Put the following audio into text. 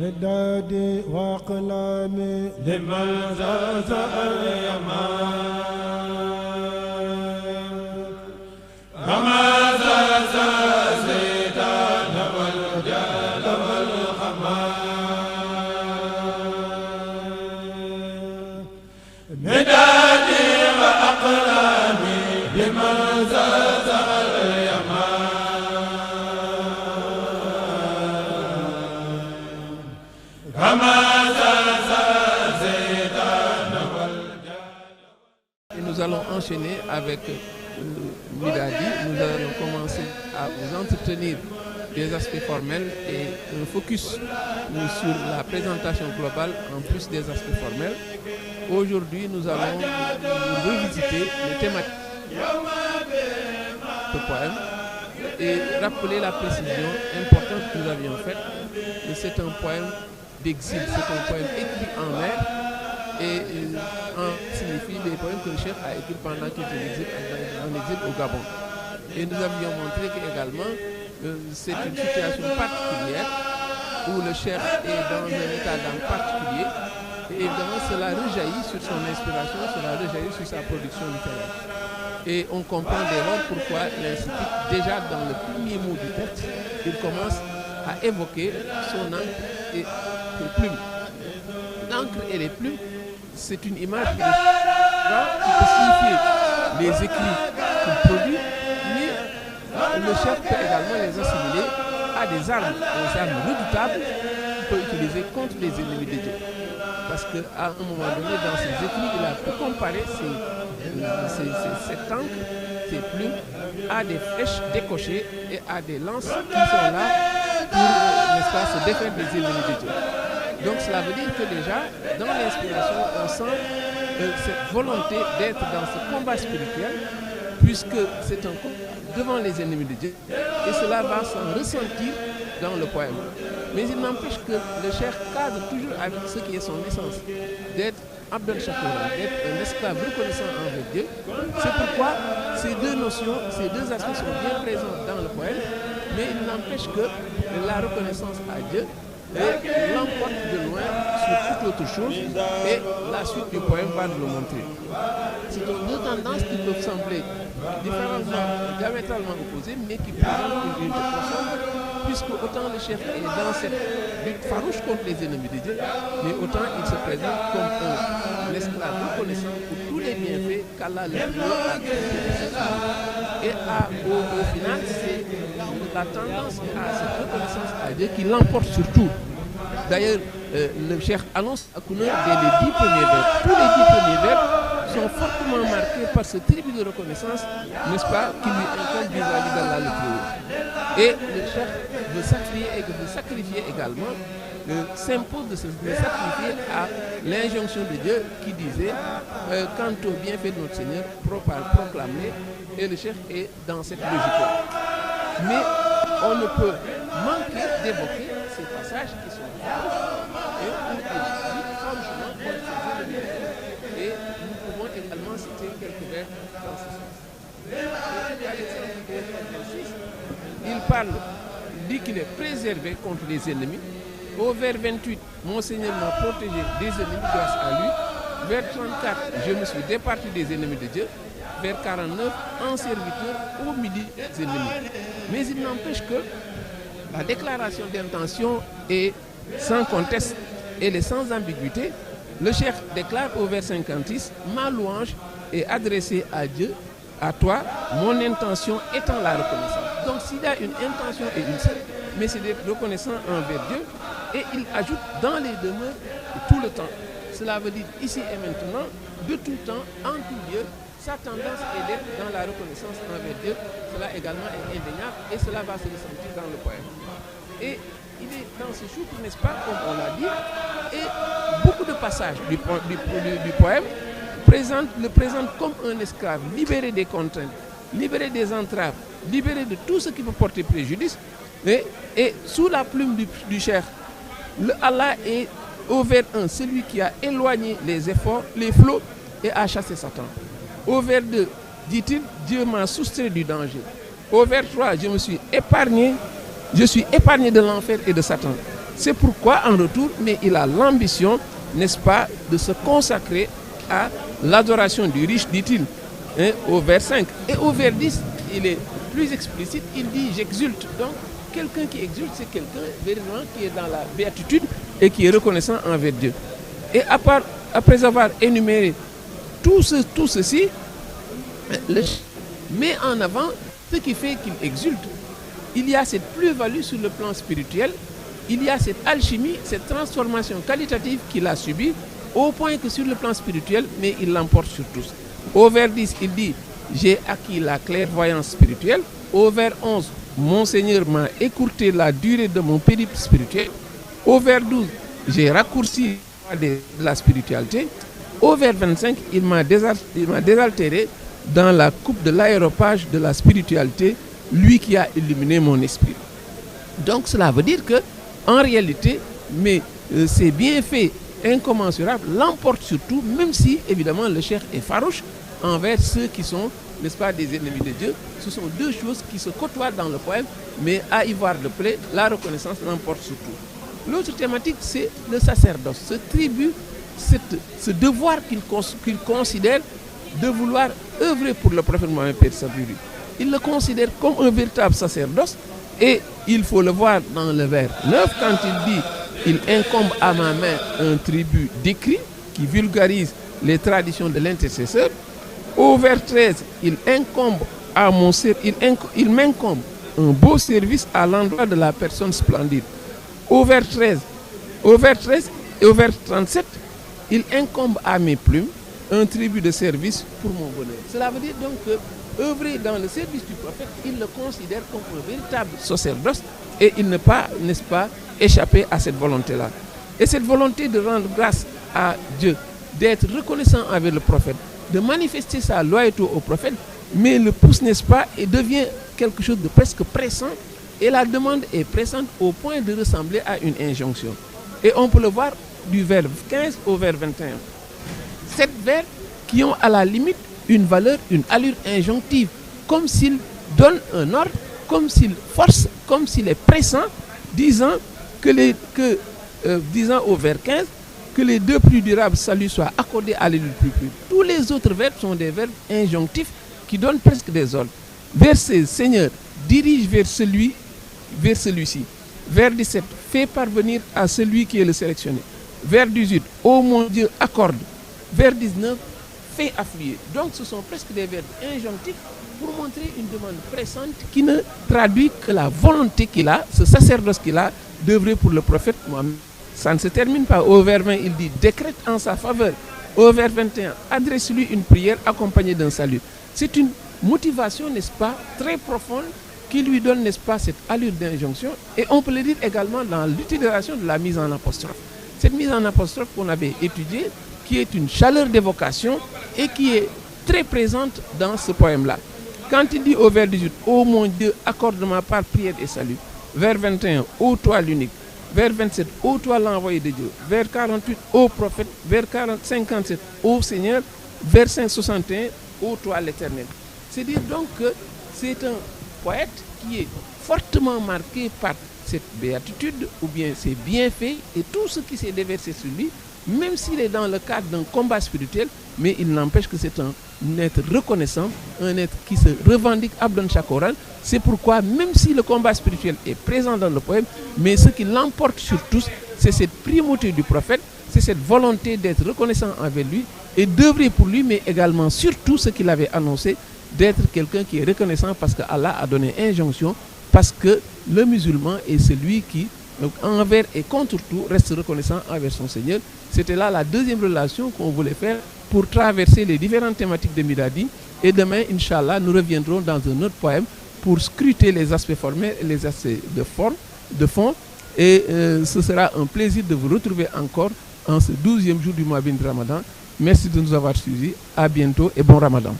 هدادي وأقلامي لمن زازع اليمان كما زازع زيدان والجال والحمام هدادي وأقلامي لمن زازع Nous allons enchaîner avec Midadi. Nous allons commencer à vous entretenir des aspects formels et un focus sur la présentation globale en plus des aspects formels. Aujourd'hui, nous allons revisiter les thématiques de poème et rappeler la précision importante que nous avions faite. C'est un poème d'exil, c'est un poème écrit en mer et en signifie les poèmes que le chef a écrits pendant qu'il était en exil au Gabon. Et nous avions montré qu'également c'est une situation particulière où le chef est dans un état d'âme particulier et évidemment cela rejaillit sur son inspiration, cela rejaillit sur sa production littéraire. Et on comprend dès lors pourquoi l'incipit, déjà dans le premier mot du texte, il commence à évoquer son encre et les plumes. L'encre et les plumes, c'est une image qui peut signifier les écrits qu'il produit, mais le chef peut également les assimiler à des armes redoutables qu'il peut utiliser contre les ennemis de Dieu. Parce qu'à un moment donné, dans ses écrits, il a pu comparer cette encre, ces plumes, à des flèches décochées et à des lances qui sont là pour, n'est-ce pas, se défaire des ennemis de Dieu. Donc cela veut dire que déjà, dans l'inspiration, on sent cette volonté d'être dans ce combat spirituel, puisque c'est un combat devant les ennemis de Dieu, et cela va s'en ressentir dans le poème. Mais il n'empêche que le cheikh cadre toujours avec ce qui est son essence, d'être Abdel Shakouran, d'être un esclave reconnaissant envers Dieu. C'est pourquoi ces deux notions, ces deux aspects sont bien présents dans le poème, mais il n'empêche que la reconnaissance à Dieu l'emporte de loin sur toute autre chose et la suite du poème va nous le montrer. C'est donc deux tendances qui peuvent sembler différemment, diamétralement opposées, mais qui présentent une unité profonde, puisque autant le chef est dans cette lutte farouche contre les ennemis de Dieu, mais autant il se présente comme un esclave reconnaissant pour tous les bienfaits qu'Allah le Dieu a créés. Et au final, c'est la tendance à cette reconnaissance à Dieu qui l'emporte sur tout. D'ailleurs, le cheikh annonce à Kounour dès les 10 premiers vers. Tous les 10 premiers vers sont fortement marqués par ce tribut de reconnaissance, n'est-ce pas, qui lui incombe vis-à-vis d'Allah le Très-Haut. Et le cheikh veut sacrifier également, s'impose de se sacrifier à l'injonction de Dieu qui disait quant au bienfait de notre Seigneur, proclamez, et le cheikh est dans cette logique-là. Mais on ne peut manquer d'évoquer ces passages qui sont là et où il dit franchement contre ces ennemis. Et nous pouvons également citer quelques vers dans ce sens. Il parle, il dit qu'il est préservé contre les ennemis. Au vers 28, mon Seigneur m'a protégé des ennemis grâce à lui. Vers 34, je me suis départi des ennemis de Dieu. Vers 49, en serviteur au milieu des ennemis. Mais il n'empêche que la déclaration d'intention est sans conteste, elle est sans ambiguïté. Le cheikh déclare au vers 56, ma louange est adressée à Dieu, à toi, mon intention étant la reconnaissance. Donc s'il y a une intention et une seule, mais c'est d'être reconnaissant envers Dieu, et il ajoute dans les demeures tout le temps. Cela veut dire ici et maintenant, de tout temps, en tout lieu. Sa tendance est d'être dans la reconnaissance envers Dieu. Cela également est indéniable et cela va se ressentir dans le poème. Et il est dans ce jour, n'est-ce pas, comme on l'a dit, et beaucoup de passages du poème le présentent comme un esclave libéré des contraintes, libéré des entraves, libéré de tout ce qui peut porter préjudice. Et sous la plume du cheikh, Allah est au vers 1, celui qui a éloigné les efforts, les flots et a chassé Satan. Au vers 2, dit-il, Dieu m'a soustrait du danger. Au vers 3, je suis épargné de l'enfer et de Satan. C'est pourquoi, en retour, mais il a l'ambition, n'est-ce pas, de se consacrer à l'adoration du riche, dit-il, hein, au vers 5. Et au vers 10, il est plus explicite, il dit « j'exulte ». Donc, quelqu'un qui exulte, c'est quelqu'un véritablement qui est dans la béatitude et qui est reconnaissant envers Dieu. Et après avoir énuméré tout ceci, met en avant ce qui fait qu'il exulte. Il y a cette plus-value sur le plan spirituel, il y a cette alchimie, cette transformation qualitative qu'il a subie, au point que sur le plan spirituel, mais il l'emporte sur tous. Au vers 10, il dit « j'ai acquis la clairvoyance spirituelle ». Au vers 11, « mon Seigneur m'a écourté la durée de mon périple spirituel ». Au vers 12, « j'ai raccourci de la spiritualité ». Au vers 25, il m'a désaltéré dans la coupe de l'aéropage de la spiritualité, lui qui a illuminé mon esprit. Donc cela veut dire que, en réalité, mais ces bienfaits incommensurables l'emportent surtout, même si évidemment le cheikh est farouche envers ceux qui sont, n'est-ce pas, des ennemis de Dieu. Ce sont deux choses qui se côtoient dans le poème, mais à y voir de près, la reconnaissance l'emporte surtout. L'autre thématique, c'est le sacerdoce, ce tribut, ce devoir qu'il considère de vouloir œuvrer pour le prophète Mohammed, paix et salut lui. Il le considère comme un véritable sacerdoce, et il faut le voir dans le vers 9 quand il dit « il incombe à ma main un tribut d'écrit qui vulgarise les traditions de l'intercesseur ». Au vers 13, il m'incombe un beau service à l'endroit de la personne splendide. Au vers 13 et au vers 37, il incombe à mes plumes un tribut de service pour mon bonheur. Cela veut dire donc que œuvrer dans le service du prophète, il le considère comme un véritable sacerdoce et il ne pas, n'est-ce pas, échapper à cette volonté-là. Et cette volonté de rendre grâce à Dieu, d'être reconnaissant avec le prophète, de manifester sa loyauté au prophète, mais le pousse, n'est-ce pas, et devient quelque chose de presque pressant, et la demande est pressante au point de ressembler à une injonction. Et on peut le voir du vers 15 au vers 21. 7 vers qui ont à la limite une valeur, une allure injonctive, comme s'il donne un ordre, comme s'il force, comme s'il est pressant, disant au vers 15 que les deux plus durables saluts soient accordés à l'élu plus pur. Tous les autres verbes sont des verbes injonctifs qui donnent presque des ordres. Vers 16, Seigneur, dirige vers celui-ci. Vers 17, fais parvenir à celui qui est le sélectionné. Vers 18, ô mon Dieu, accorde. Vers 19, fais affluer. Donc ce sont presque des verbes injonctifs pour montrer une demande pressante qui ne traduit que la volonté qu'il a, ce sacerdoce qu'il a, d'œuvrer pour le prophète Mohammed. Ça ne se termine pas. Au vers 20, il dit, décrète en sa faveur. Au vers 21, adresse-lui une prière accompagnée d'un salut. C'est une motivation, n'est-ce pas, très profonde qui lui donne, n'est-ce pas, cette allure d'injonction. Et on peut le dire également dans l'utilisation de la mise en apostrophe. Cette mise en apostrophe qu'on avait étudiée, qui est une chaleur d'évocation et qui est très présente dans ce poème-là. Quand il dit au vers 18, ô mon Dieu, accorde-moi par prière et salut. Vers 21, ô toi l'unique. Vers 27, ô toi l'envoyé de Dieu. Vers 48, ô prophète. Vers 57, ô Seigneur. Vers 61, ô toi l'éternel. C'est dire donc que c'est un poète qui est fortement marqué par cette béatitude ou bien ses bienfaits et tout ce qui s'est déversé sur lui, même s'il est dans le cadre d'un combat spirituel, mais il n'empêche que c'est un être reconnaissant, un être qui se revendique Abdan Shakoran. C'est pourquoi, même si le combat spirituel est présent dans le poème, mais ce qui l'emporte sur tous, c'est cette primauté du prophète, c'est cette volonté d'être reconnaissant avec lui et d'œuvrer pour lui, mais également surtout ce qu'il avait annoncé, d'être quelqu'un qui est reconnaissant parce qu'Allah a donné injonction, parce que le musulman est celui qui, envers et contre tout, reste reconnaissant envers son Seigneur. C'était là la deuxième relation qu'on voulait faire pour traverser les différentes thématiques de Midadi. Et demain, Inch'Allah, nous reviendrons dans un autre poème pour scruter les aspects formels et les aspects de fond. Et ce sera un plaisir de vous retrouver encore en ce 12e jour du mois béni de Ramadan. Merci de nous avoir suivis. À bientôt et bon Ramadan.